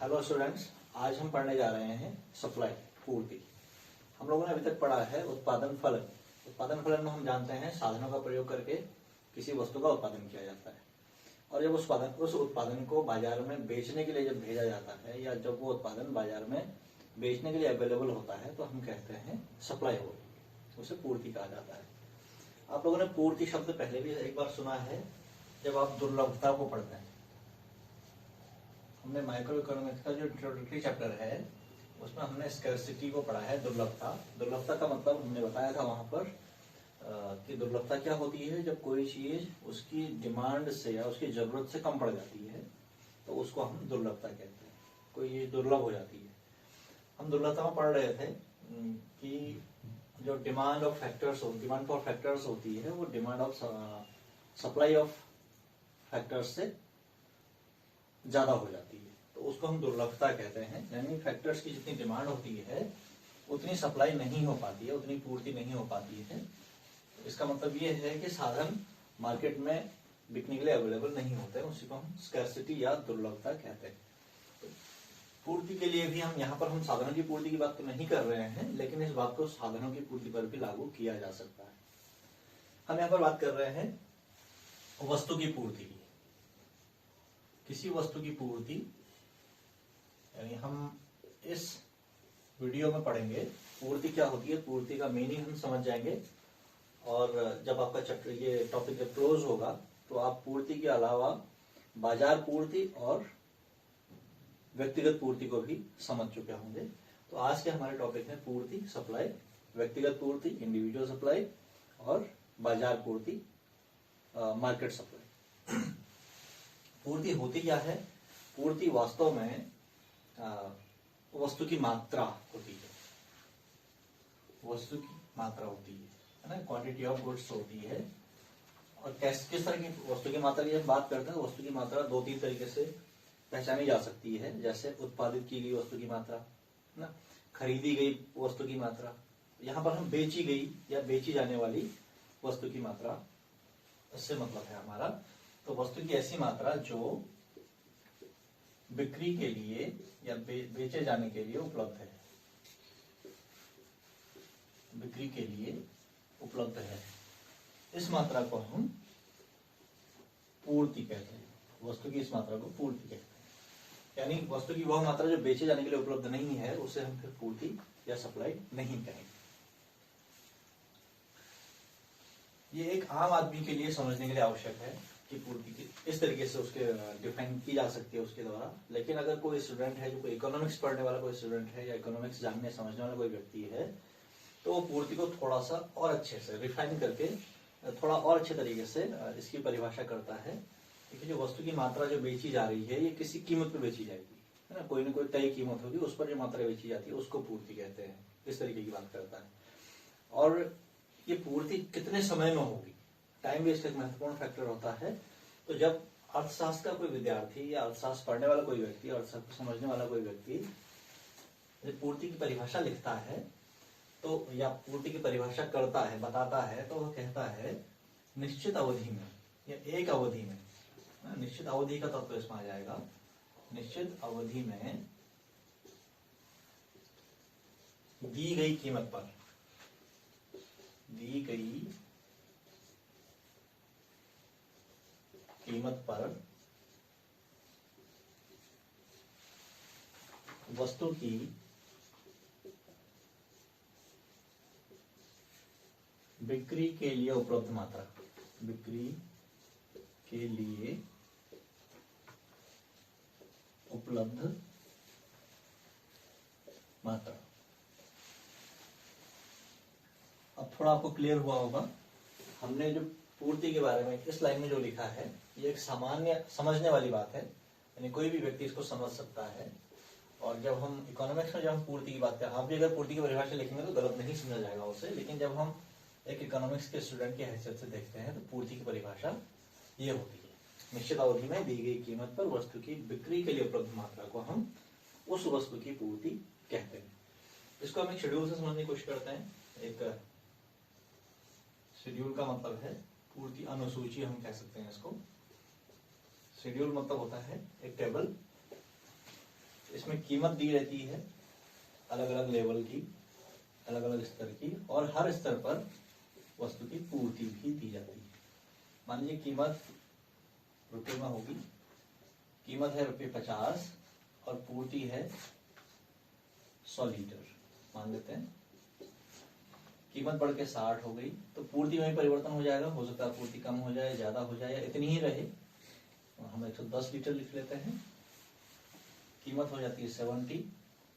Hello students, आज हम पढ़ने जा रहे हैं सप्लाई पूर्ति। हम लोगों ने अभी तक पढ़ा है उत्पादन फलन। उत्पादन फलन में हम जानते हैं साधनों का प्रयोग करके किसी वस्तु का उत्पादन किया जाता है और जब उस उत्पादन को बाजार में बेचने के लिए जब भेजा जाता है या जब वो उत्पादन बाजार में बेचने के लिए अवेलेबल होता है तो हम कहते हैं सप्लाई हो, उसे पूर्ति कहा जाता है। आप लोगों ने पूर्ति शब्द पहले भी एक बार सुना है जब आप दुर्लभता को पढ़ते हैं। हमने माइक्रो इकोनॉमिक्स का जो इंट्रोडक्टरी चैप्टर है उसमें हमने स्कैर्सिटी को पढ़ा है, दुर्लभता। दुर्लभता का मतलब हमने बताया था वहां पर कि दुर्लभता क्या होती है, जब कोई चीज उसकी डिमांड से या उसकी जरूरत से कम पड़ जाती है तो उसको हम दुर्लभता कहते हैं। कोई चीज दुर्लभ हो जाती है। हम दुर्लभता में पढ़ रहे थे कि जो डिमांड फॉर फैक्टर्स होती है वो demand of supply of factors से ज्यादा हो जाती है तो उसको हम दुर्लभता कहते हैं। यानी फैक्टर्स की जितनी डिमांड होती है उतनी सप्लाई नहीं हो पाती है, उतनी पूर्ति नहीं हो पाती है। इसका मतलब ये है कि साधन मार्केट में बिकने के लिए अवेलेबल नहीं होते, उसी को हम स्कैर्सिटी या दुर्लभता कहते हैं। तो पूर्ति के लिए भी हम यहाँ पर हम साधनों की पूर्ति की बात तो नहीं कर रहे हैं, लेकिन इस बात को साधनों की पूर्ति पर भी लागू किया जा सकता है। हम यहाँ पर बात कर रहे हैं वस्तु की पूर्ति की। किसी वस्तु की पूर्ति यानी हम इस वीडियो में पढ़ेंगे पूर्ति क्या होती है, पूर्ति का मीनिंग हम समझ जाएंगे और जब आपका चैप्टर ये टॉपिक जब क्लोज होगा तो आप पूर्ति के अलावा बाजार पूर्ति और व्यक्तिगत पूर्ति को भी समझ चुके होंगे। तो आज के हमारे टॉपिक में पूर्ति, सप्लाई, व्यक्तिगत पूर्ति, इंडिविजुअल सप्लाई और बाजार पूर्ति, मार्केट सप्लाई। पूर्ति होती क्या है? पूर्ति वास्तव में वस्तु की मात्रा होती है। वस्तु की मात्रा होती है ना, क्वांटिटी ऑफ गुड्स होती है। और किस तरह की वस्तु की मात्रा की जब बात करते हैं, वस्तु की मात्रा दो तीन तरीके से पहचानी जा सकती है। जैसे उत्पादित की गई वस्तु की मात्रा ना, खरीदी गई वस्तु की मात्रा, यहाँ पर हम बेची गई या बेची जाने वाली वस्तु की मात्रा, इससे मतलब है हमारा। तो वस्तु की ऐसी मात्रा जो बिक्री के लिए या बेचे जाने के लिए उपलब्ध है, बिक्री के लिए उपलब्ध है, इस मात्रा को हम पूर्ति कहते हैं। वस्तु की इस मात्रा को पूर्ति कहते हैं। यानी वस्तु की वह मात्रा जो बेचे जाने के लिए उपलब्ध नहीं है उसे हम फिर पूर्ति या सप्लाई नहीं कहेंगे। ये एक आम आदमी के लिए समझने के लिए आवश्यक है कि पूर्ति की इस तरीके से उसके डिफाइन की जा सकती है उसके द्वारा। लेकिन अगर कोई स्टूडेंट है जो कोई इकोनॉमिक्स पढ़ने वाला कोई स्टूडेंट है या इकोनॉमिक्स जानने समझने वाला कोई व्यक्ति है तो वो पूर्ति को थोड़ा सा और अच्छे से रिफाइन करके थोड़ा और अच्छे तरीके से इसकी परिभाषा करता है कि जो वस्तु की मात्रा जो बेची जा रही है ये किसी कीमत पर बेची जाएगी, है ना, कोई ना कोई तय कीमत होगी, उस पर जो मात्रा बेची जाती है उसको पूर्ति कहते हैं। इस तरीके की बात करता है। और ये पूर्ति कितने समय में होगी, टाइम भी इसका एक महत्वपूर्ण फैक्टर होता है। तो जब अर्थशास्त्र का कोई विद्यार्थी या अर्थशास्त्र पढ़ने वाला कोई व्यक्ति, अर्थशास्त्र को समझने वाला कोई व्यक्ति पूर्ति की परिभाषा लिखता है तो या पूर्ति की परिभाषा करता है, बताता है, तो वह कहता है निश्चित अवधि में या एक अवधि में, निश्चित अवधि का तत्व इसमें आ जाएगा। निश्चित अवधि में दी गई कीमत पर, दी गई कीमत पर वस्तु की बिक्री के लिए उपलब्ध मात्रा, बिक्री के लिए उपलब्ध मात्रा। अब थोड़ा आपको क्लियर हुआ होगा। हमने जो पूर्ति के बारे में इस लाइन में जो लिखा है ये एक सामान्य समझने वाली बात है, यानी कोई भी व्यक्ति इसको समझ सकता है। और जब हम इकोनॉमिक्स में जब हम पूर्ति की बात करें, आप भी अगर पूर्ति की परिभाषा लिखेंगे तो गलत नहीं समझा जाएगा उसे, लेकिन जब हम एक इकोनॉमिक्स के स्टूडेंट की हैसियत से देखते हैं तो पूर्ति की परिभाषा ये होती है, निश्चित अवधि में दी गई कीमत पर वस्तु की बिक्री के लिए उपलब्ध मात्रा को हम उस वस्तु की पूर्ति कहते हैं। इसको हम एक शेड्यूल से समझने की कोशिश करते हैं। एक शेड्यूल का मतलब है पूर्ति अनुसूची, हम कह सकते हैं इसको। शेड्यूल मतलब होता है एक टेबल, कीमत दी रहती है अलग अलग लेवल की, अलग अलग स्तर की, और हर स्तर पर वस्तु की पूर्ति भी दी जाती है। मान लीजिए कीमत रुपये में होगी, कीमत है ₹50 और पूर्ति है 100 लीटर मान लेते हैं। कीमत बढ़ के 60 हो गई तो पूर्ति में परिवर्तन हो जाएगा, हो सकता है पूर्ति कम हो जाए, ज्यादा हो जाए, या इतनी ही रहे। हम 110 लीटर लिख लेते हैं। कीमत हो जाती है 70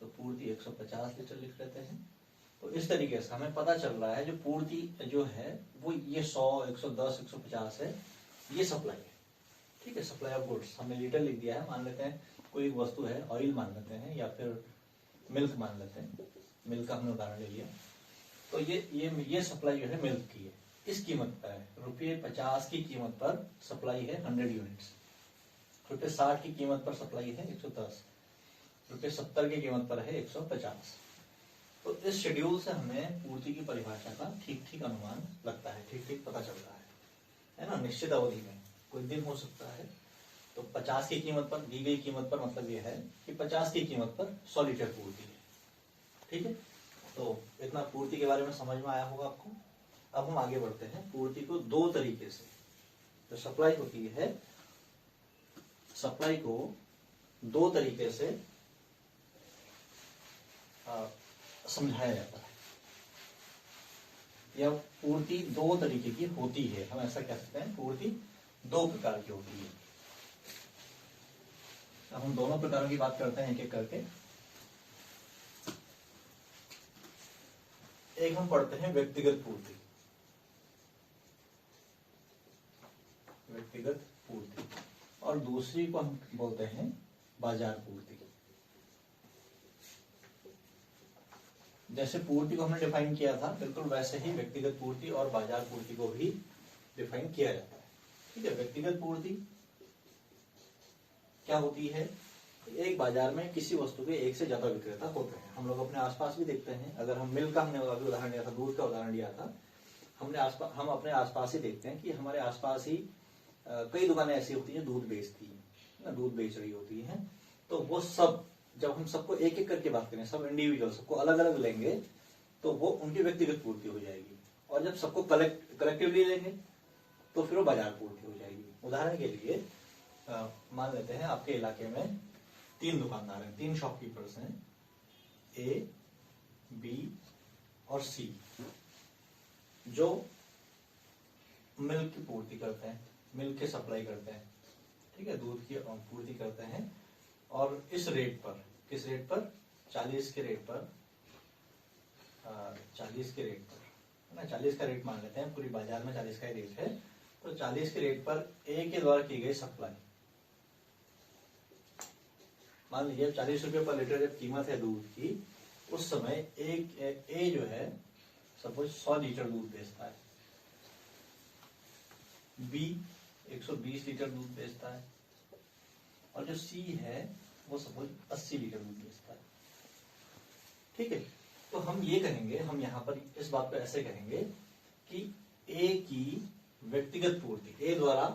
तो पूर्ति 150 लीटर लिख लेते हैं। तो इस तरीके से हमें पता चल रहा है जो पूर्ति जो है वो ये 100, 110, 150 है, ये सप्लाई है। ठीक है, सप्लाई ऑफ गुड्स हमने लीटर लिख दिया है। मान लेते हैं कोई वस्तु है, ऑयल मान लेते हैं या फिर मिल्क मान लेते हैं, मिल्क का हमने उदाहरण ले लिया। तो ये सप्लाई जो है मिल्क की है, इस कीमत पर है। ₹50 की कीमत पर सप्लाई है 100 यूनिट्स, ₹60 की कीमत पर सप्लाई है 110, ₹70 की कीमत पर है 150। तो इस शेड्यूल से हमें पूर्ति की परिभाषा का ठीक ठीक अनुमान लगता है, ठीक ठीक पता चलता है ना। निश्चित अवधि में कोई दिन हो सकता है, तो 50 की कीमत पर दी गई कीमत पर मतलब यह है कि 50 की कीमत पर 100 लीटर पूर्ति है। ठीक है, तो इतना पूर्ति के बारे में समझ में आया होगा आपको। अब हम आगे बढ़ते हैं। पूर्ति को दो तरीके से, जो सप्लाई होती है, सप्लाई को दो तरीके से समझाया जाता है, या पूर्ति दो तरीके की होती है। हम ऐसा कह सकते हैं पूर्ति दो प्रकार की होती है। अब हम दोनों प्रकारों की बात करते हैं एक एक करके। एक हम पढ़ते हैं व्यक्तिगत पूर्ति। व्यक्तिगत पूर्ति, और दूसरी को हम बोलते हैं बाजार पूर्ति। जैसे पूर्ति को हमने डिफाइन किया था, बिल्कुल वैसे ही व्यक्तिगत पूर्ति और बाजार पूर्ति को भी डिफाइन किया जाता है। ठीक है, व्यक्तिगत पूर्ति क्या होती है? एक बाजार में किसी वस्तु के एक से ज्यादा विक्रेता होते हैं। हम लोग अपने आसपास भी देखते हैं। अगर हम मिल्क का हमने अभी उदाहरण दिया था, दूध का उदाहरण दिया था, हम अपने आसपास ही देखते हैं कि हमारे आसपास ही कई दुकानें ऐसी होती हैं दूध बेचती है, दूध बेच रही होती हैं। तो वो सब, जब हम सबको एक एक करके बात करें, सब इंडिविजुअल सबको अलग अलग लेंगे, तो वो उनकी व्यक्तिगत पूर्ति हो जाएगी। और जब सबको कलेक्टिवली लेंगे तो फिर वो बाजार पूर्ति हो जाएगी। उदाहरण के लिए मान लेते हैं आपके इलाके में 3 दुकानदार हैं, 3 शॉपकीपर्स हैं, ए, बी और सी, जो मिल्क की पूर्ति करते हैं, मिल्क की सप्लाई करते हैं। ठीक है, दूध की पूर्ति करते हैं। और इस रेट पर, किस रेट पर? 40 के रेट पर, 40 के रेट पर, है ना, 40 का रेट मान लेते हैं, पूरी बाजार में 40 का ही रेट है। तो 40 के रेट पर ए के द्वारा की गई सप्लाई, मान लीजिए 40 रुपए पर लीटर जब कीमत है दूध की, उस समय ए जो है सपोज 100 लीटर दूध बेचता है, बी 120 लीटर दूध बेचता है, और जो सी है वो सपोज 80 लीटर दूध बेचता है। ठीक है, तो हम ये कहेंगे, हम यहाँ पर इस बात को ऐसे कहेंगे कि ए की व्यक्तिगत पूर्ति, ए द्वारा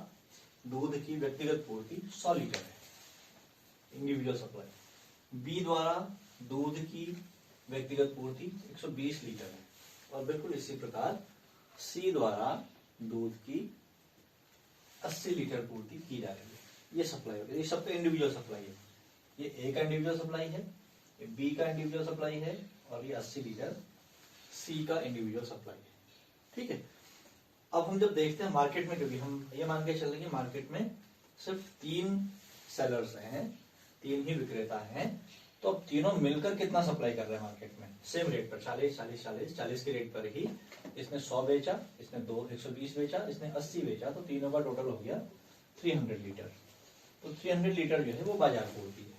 दूध की व्यक्तिगत पूर्ति 100 लीटर है, इंडिविजुअल सप्लाई। बी द्वारा दूध की व्यक्तिगत पूर्ति 120 लीटर है, और बिल्कुल इसी प्रकार सी द्वारा दूध की 80 लीटर पूर्ति की जा रही है। ये सप्लाई होगी, ये सबका इंडिविजुअल सप्लाई है। ये ए का इंडिविजुअल सप्लाई है, ये बी का इंडिविजुअल सप्लाई है, और ये 80 लीटर सी का इंडिविजुअल सप्लाई है। ठीक है, अब हम जब देखते हैं मार्केट में, क्योंकि हम ये मान के चल रहे हैं मार्केट में सिर्फ 3 सेलर्स हैं, 3 ही विक्रेता हैं, तो अब तीनों मिलकर कितना सप्लाई कर रहे हैं मार्केट में? सेम रेट पर 40 के रेट पर ही इसने 100 बेचा, इसने 120 बेचा, इसने 80 बेचा, तो तीनों का टोटल हो गया 300 लीटर। तो 300 लीटर जो है वो बाजार पूर्ति है।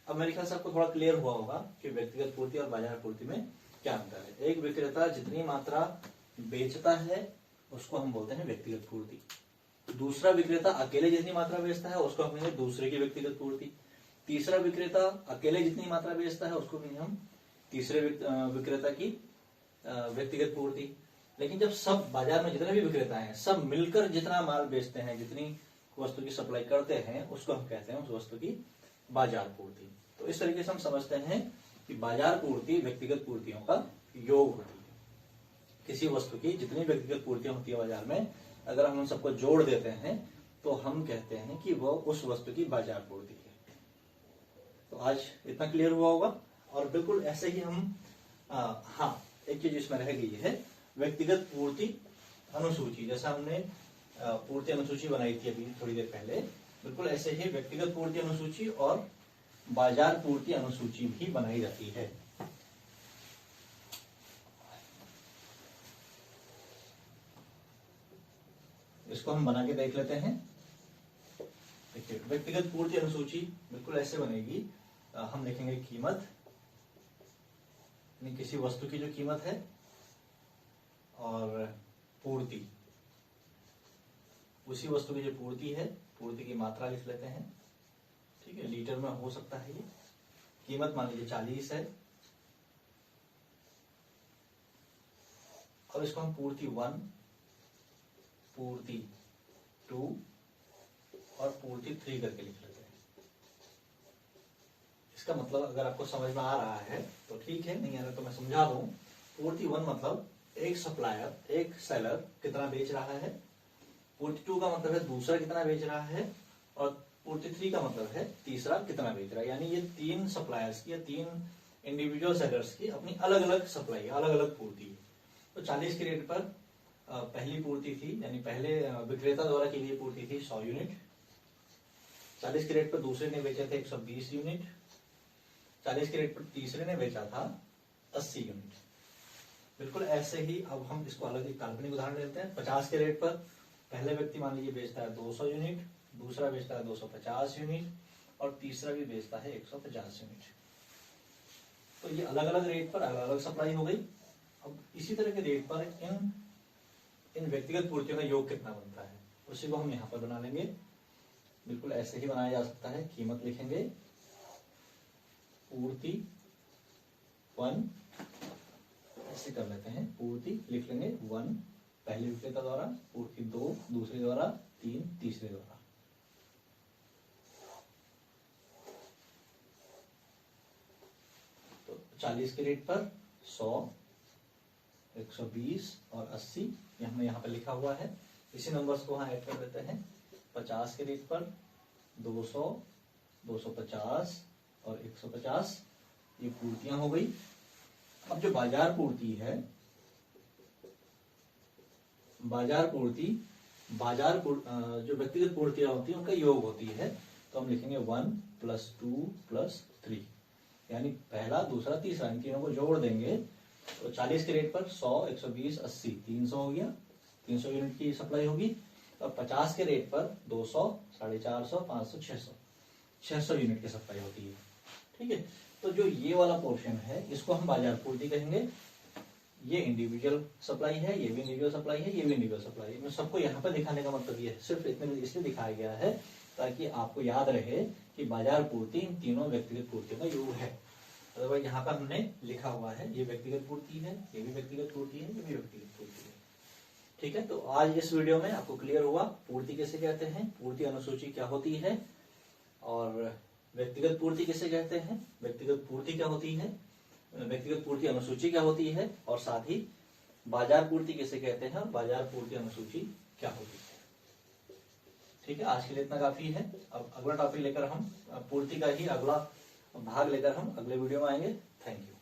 अब मेरे ख्याल से आपको थोड़ा क्लियर हुआ होगा कि व्यक्तिगत पूर्ति और बाजार पूर्ति में क्या अंतर है। एक विक्रेता जितनी मात्रा बेचता है उसको हम बोलते हैं व्यक्तिगत पूर्ति। दूसरा विक्रेता अकेले जितनी मात्रा बेचता है उसको हम कहेंगे दूसरे की व्यक्तिगत पूर्ति। तीसरा विक्रेता अकेले जितनी मात्रा बेचता है उसको कहेंगे हम तीसरे विक्रेता की व्यक्तिगत पूर्ति। लेकिन जब सब बाजार में जितने भी विक्रेता हैं सब मिलकर जितना माल बेचते हैं, जितनी वस्तु की सप्लाई करते हैं, उसको हम कहते हैं उस वस्तु की बाजार पूर्ति। तो इस तरीके से हम समझते हैं कि बाजार पूर्ति व्यक्तिगत पूर्तियों का योग होती है। किसी वस्तु की जितनी व्यक्तिगत पूर्तियां होती है बाजार में, अगर हम उन सबको जोड़ देते हैं तो हम कहते हैं कि वो उस वस्तु की बाजार पूर्ति है। तो आज इतना क्लियर हुआ होगा। और बिल्कुल ऐसे ही हम हाँ, एक चीज इसमें रह गई है, व्यक्तिगत पूर्ति अनुसूची। जैसा हमने पूर्ति अनुसूची बनाई थी अभी थोड़ी देर पहले, बिल्कुल ऐसे ही व्यक्तिगत पूर्ति अनुसूची और बाजार पूर्ति अनुसूची भी बनाई जाती है। इसको हम बना के देख लेते हैं। देखिए, व्यक्तिगत पूर्ति अनुसूची बिल्कुल ऐसे बनेगी। हम लिखेंगे कीमत, किसी वस्तु की जो कीमत है, और पूर्ति, उसी वस्तु की जो पूर्ति है, पूर्ति की मात्रा लिख लेते हैं। ठीक है, लीटर में हो सकता है ये। कीमत मान लीजिए 40 है, और इसको हम पूर्ति 1, पूर्ति 2 और पूर्ति 3 करके लिख लेते हैं। इसका मतलब अगर आपको समझ में आ रहा है तो ठीक है, नहीं आ रहा तो मैं समझा दूं। पूर्ति 1 मतलब एक सप्लायर, एक सेलर कितना बेच रहा है। पूर्ति 2 का मतलब है दूसरा कितना बेच रहा है, और पूर्ति 3 का मतलब है तीसरा कितना बेच रहा है। यानी ये 3 सप्लायर्स की या 3 इंडिविजुअल सेलर्स की अपनी अलग अलग सप्लाई, अलग अलग पूर्ति है। तो 40 के रेट पर पहली पूर्ति थी, यानी पहले विक्रेता द्वारा की गई पूर्ति थी 100 यूनिट। 40 के रेट पर दूसरे ने बेचे थे 120 यूनिट। 40 के रेट पर तीसरे ने बेचा था 80 यूनिट। बिल्कुल ऐसे ही अब हम इसको अलग एक काल्पनिक उदाहरण लेते हैं। 50 के रेट पर पहले व्यक्ति मान लीजिए बेचता है 200 यूनिट, दूसरा बेचता है 250 यूनिट, और तीसरा भी बेचता है 150 यूनिट। तो ये अलग अलग रेट पर अलग अलग सप्लाई हो गई। अब इसी तरह के रेट पर इन व्यक्तिगत पूर्तियों का योग कितना बनता है, उसी को हम यहाँ पर बना लेंगे। बिल्कुल ऐसे ही बनाया जा सकता है। कीमत लिखेंगे पूर्ति 1, ऐसे कर लेते हैं। पूर्ति लिख लेंगे 1 पहले विक्रेता द्वारा, पूर्ति 2 दूसरे द्वारा, 3 तीसरे द्वारा। तो 40 के रेट पर 100, 120 और 80 हमने यहाँ पर लिखा हुआ है। इसी नंबर्स को वहां ऐड कर देते हैं। 50 के रेट पर 200, 250 और 150 ये पूर्तियां हो गई। अब जो बाजार पूर्ति है, जो व्यक्तिगत पूर्तियां होती है उनका योग होती है। तो हम लिखेंगे 1 + 2 + 3, यानी पहला दूसरा तीसरा, इन तीनों को जोड़ देंगे तो 40 के रेट पर 100, 120, 80 300 हो गया, 300 यूनिट की सप्लाई होगी। और 50 के रेट पर 200, 450, 500, 600 यूनिट की सप्लाई होती है। ठीक है, तो जो ये वाला पोर्शन है इसको हम बाजार पूर्ति कहेंगे। ये इंडिविजुअल सप्लाई है, ये भी इंडिविजुअल सप्लाई है, ये भी इंडिविजुअल सप्लाई है। मैं सबको यहाँ पर दिखाने का मतलब ये है, सिर्फ इतने इसलिए दिखाया गया है ताकि आपको याद रहे कि बाजार पूर्ति इन तीनों व्यक्तिगत पूर्तियों का योग है। अदरवाइज यहाँ पर हमने लिखा हुआ है ये व्यक्तिगत पूर्ति है, ये भी व्यक्तिगत पूर्ति है, ये भी व्यक्तिगत पूर्ति है। ठीक है, तो आज इस वीडियो में आपको क्लियर हुआ पूर्ति किसे कहते हैं, पूर्ति अनुसूची क्या होती है, और व्यक्तिगत पूर्ति किसे कहते हैं, व्यक्तिगत पूर्ति क्या होती है, व्यक्तिगत पूर्ति अनुसूची क्या होती है, और साथ ही बाजार पूर्ति किसे कहते हैं और बाजार पूर्ति अनुसूची क्या होती है। ठीक है, आज के लिए इतना काफी है। अब अगला टॉपिक लेकर हम पूर्ति का ही अगला भाग लेकर हम अगले वीडियो में आएंगे। Thank you.